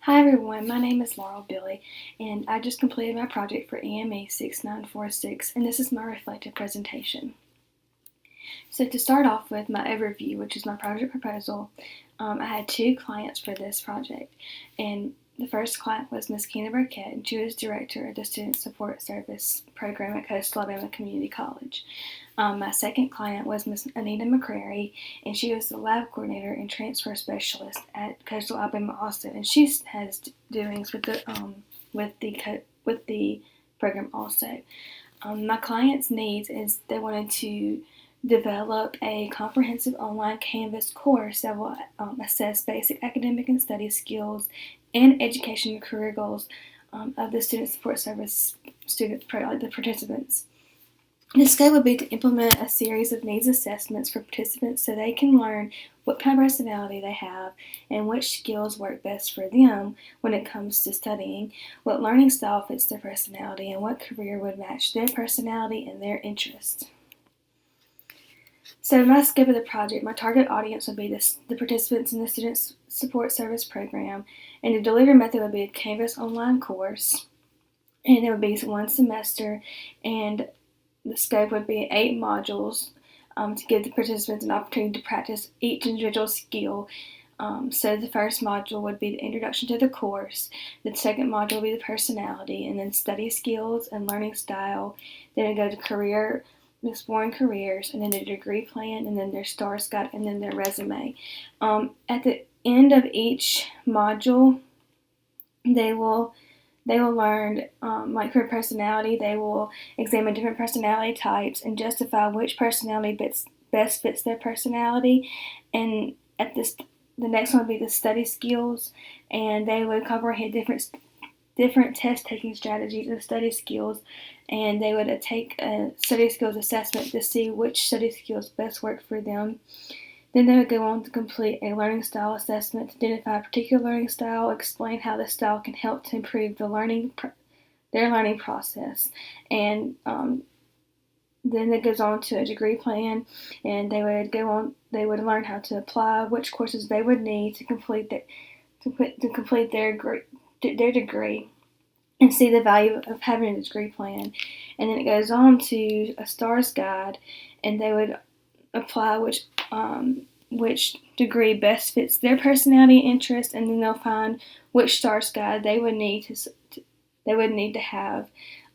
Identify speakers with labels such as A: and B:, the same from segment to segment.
A: Hi everyone, my name is Laurel Billy, and I just completed my project for EME 6946, and this is my reflective presentation. So to start off with my overview, which is my project proposal, I had two clients for this project, and the first client was Ms. Keena Burkett, and she was director of the Student Support Service program at Coastal Alabama Community College. My second client was Ms. Anita McCrary, and she was the lab coordinator and transfer specialist at Coastal Alabama also, and she has doings with the program also. My client's needs is they wanted to develop a comprehensive online Canvas course that will assess basic academic and study skills and education and career goals of the Student Support Service the participants. The scope would be to implement a series of needs assessments for participants so they can learn what kind of personality they have and which skills work best for them when it comes to studying, what learning style fits their personality, and what career would match their personality and their interests. So my scope of the project, my target audience would be the participants in the Student Support Service program, and the delivery method would be a Canvas online course, and it would be one semester, and the scope would be 8 modules to give the participants an opportunity to practice each individual skill. So the first module would be the introduction to the course, the second module would be the personality, and then study skills and learning style. Then it would go to exploring careers, and then the degree plan, and then their STARS guide, and then their resume. At the end of each module, they will learn, like for personality, they will examine different personality types and justify which personality best fits their personality. And the next one would be the study skills, and they would comprehend different test-taking strategies and study skills, and they would take a study skills assessment to see which study skills best work for them. Then they would go on to complete a learning style assessment to identify a particular learning style, explain how the style can help to improve their learning process, and then it goes on to a degree plan, and they would learn how to apply which courses they would need to complete their degree, and see the value of having a degree plan. And then it goes on to a STARS guide, and they would apply which degree best fits their personality and interest, and then they'll find which STARS guide they would need to have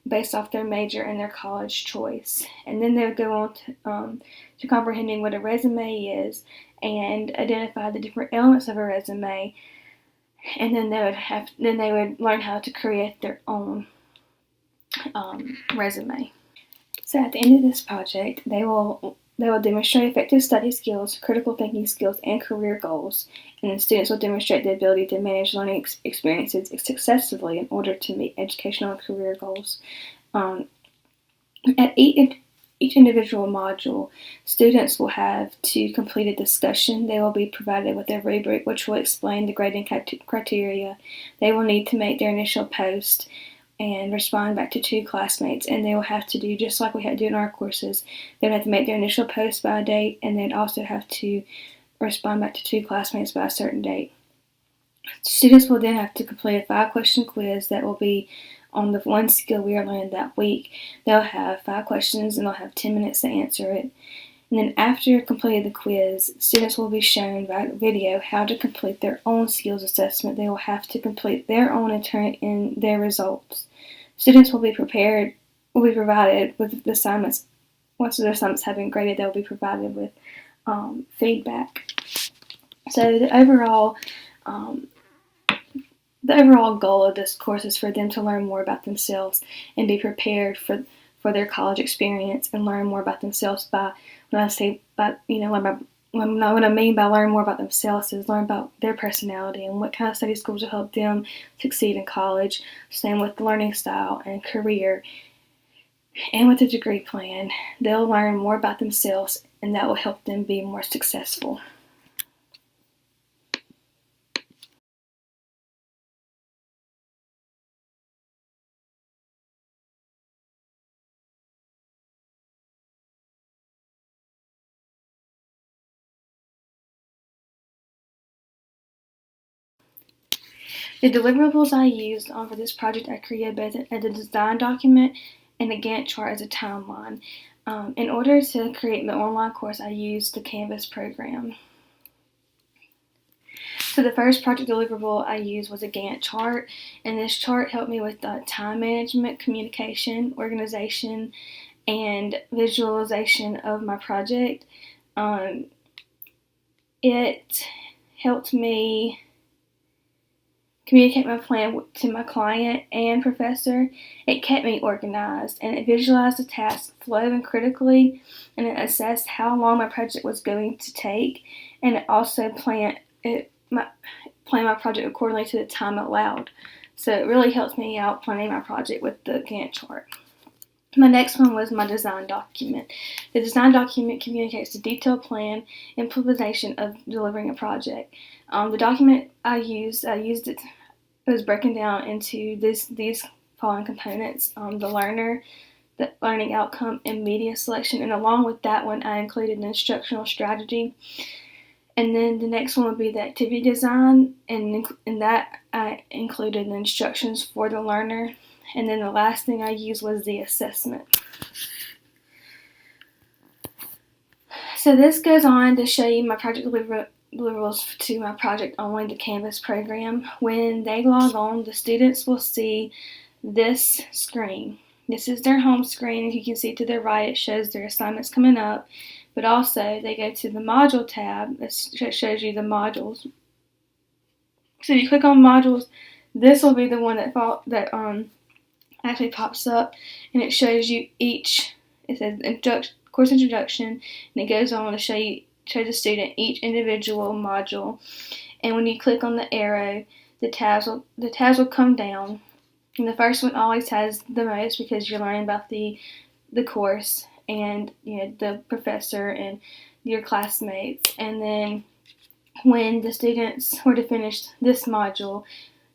A: based off their major and their college choice. And then they would go on to comprehending what a resume is and identify the different elements of a resume. And then they would learn how to create their own resume. So at the end of this project, they will demonstrate effective study skills, critical thinking skills, and career goals, and the students will demonstrate the ability to manage learning experiences successfully in order to meet educational and career goals. At each individual module, students will have to complete a discussion. They will be provided with a rubric which will explain the grading criteria. They will need to make their initial post and respond back to 2 classmates, and they will have to do just like we had to do in our courses. They would have to make their initial post by a date, and they'd also have to respond back to 2 classmates by a certain date. Students will then have to complete a 5-question quiz that will be on the one skill we are learning that week. They'll have 5 questions, and they'll have 10 minutes to answer it. And then after completing the quiz, students will be shown by video how to complete their own skills assessment. They will have to complete their own and turn in their results. Students will be provided with the assignments. Once the assignments have been graded, they'll be provided with feedback. So the overall goal of this course is for them to learn more about themselves and be prepared for their college experience, and learn more about themselves what I mean by learn more about themselves is learn about their personality and what kind of study skills will help them succeed in college. Same with the learning style and career. And with the degree plan, they'll learn more about themselves, and that will help them be more successful. The deliverables I used for this project, I created both a design document and a Gantt chart as a timeline. In order to create the online course, I used the Canvas program. So the first project deliverable I used was a Gantt chart, and this chart helped me with time management, communication, organization, and visualization of my project. It helped me communicate my plan to my client and professor. It kept me organized, and it visualized the task flow and critically, and it assessed how long my project was going to take, and it also planned my project accordingly to the time allowed. So it really helped me out planning my project with the Gantt chart. My next one was my design document. The design document communicates the detailed plan implementation of delivering a project. The document I used it was broken down into these following components: the learner, the learning outcome, and media selection. And along with that one, I included an instructional strategy. And then the next one would be the activity design, and in that I included the instructions for the learner. And then the last thing I used was the assessment. So this goes on to show you my project deliverables to my project only, the Canvas program. When they log on, the students will see this screen. This is their home screen. As you can see to the right, it shows their assignments coming up. But also, they go to the module tab. It shows you the modules. So if you click on modules, this will be the one that actually pops up, and it shows you each. It says course introduction, and it goes on to show the student each individual module. And when you click on the arrow, the tabs will come down. And the first one always has the most because you're learning about the course and the professor and your classmates. And then when the students were to finish this module,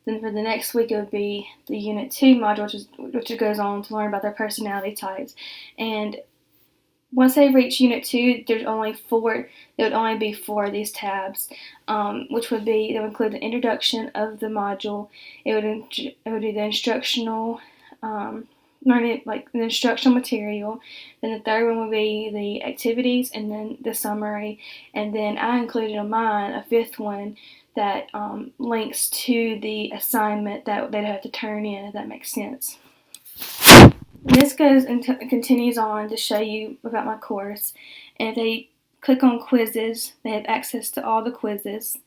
A: then for the next week it would be the Unit 2 module, which goes on to learn about their personality types. And once they reach Unit 2, there would only be 4 of these tabs, which would include the introduction of the module. It would be the instructional learning, like the instructional material. Then the third one would be the activities, and then the summary. And then I included on mine a fifth one that links to the assignment that they'd have to turn in, if that makes sense. This goes and continues on to show you about my course. And if they click on quizzes, they have access to all the quizzes,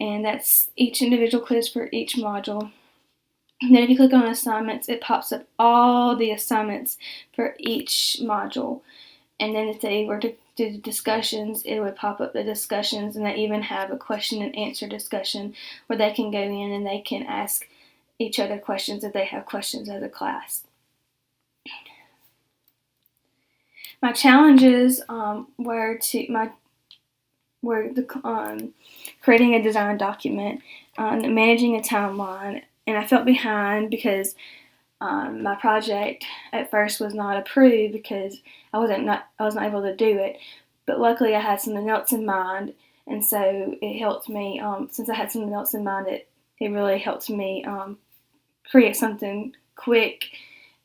A: and that's each individual quiz for each module. And then if you click on assignments, it pops up all the assignments for each module. And then if they were to do discussions, it would pop up the discussions, and they even have a question and answer discussion where they can go in and they can ask each other questions if they have questions as a class. My challenges were creating a design document, managing a timeline, and I felt behind because my project at first was not approved because I was not able to do it. But luckily, I had something else in mind, and so it helped me. Since I had something else in mind, it really helped me create something quick.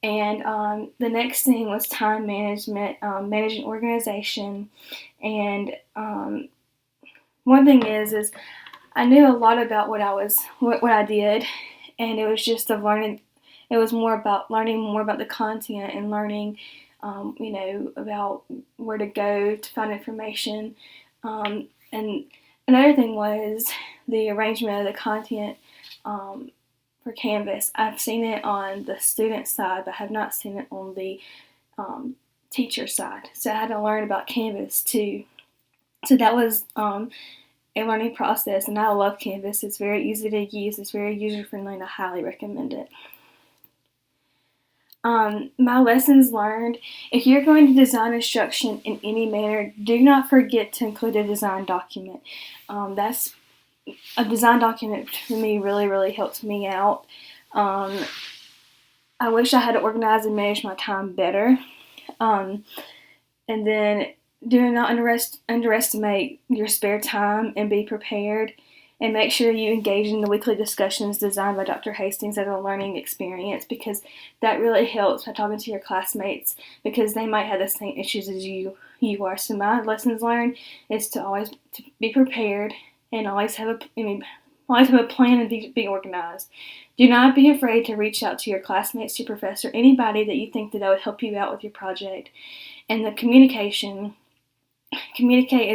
A: And the next thing was time management, managing organization. And one thing is I knew a lot about what I did, and it was just learning. It was more about learning more about the content and learning, about where to go to find information. And another thing was the arrangement of the content. For Canvas, I've seen it on the student side, but have not seen it on the teacher side. So I had to learn about Canvas too. So that was a learning process, and I love Canvas. It's very easy to use. It's very user-friendly, and I highly recommend it. My lessons learned: if you're going to design instruction in any manner, do not forget to include a design document. A design document for me really, really helped me out. I wish I had organized and managed my time better. And then do not underestimate your spare time and be prepared. And make sure you engage in the weekly discussions designed by Dr. Hastings as a learning experience, because that really helps by talking to your classmates, because they might have the same issues as you are. So my lessons learned is to always to be prepared and always have a plan and be organized. Do not be afraid to reach out to your classmates, your professor, anybody that you think that would help you out with your project. And the communicate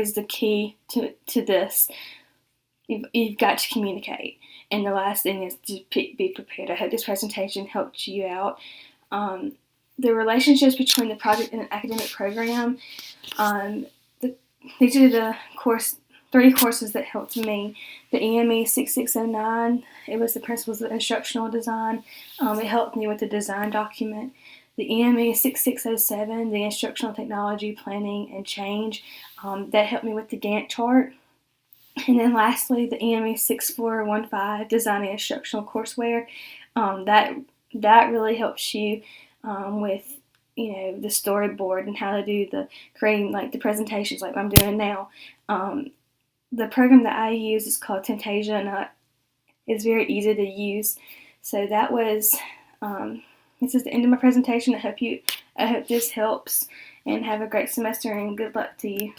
A: is the key to this. You've got to communicate. And the last thing is to be prepared. I hope this presentation helped you out. The relationships between the project and the academic program. These are the 3 courses that helped me. The EME 6609, it was the Principles of Instructional Design. It helped me with the design document. The EME 6607, the Instructional Technology Planning and Change, that helped me with the Gantt chart. And then lastly, the EME 6415, Designing Instructional Courseware. That really helps you with the storyboard and how to do the creating like the presentations like I'm doing now. The program that I use is called Temptasia, and it's very easy to use. So that was this is the end of my presentation. I hope this helps, and have a great semester and good luck to you.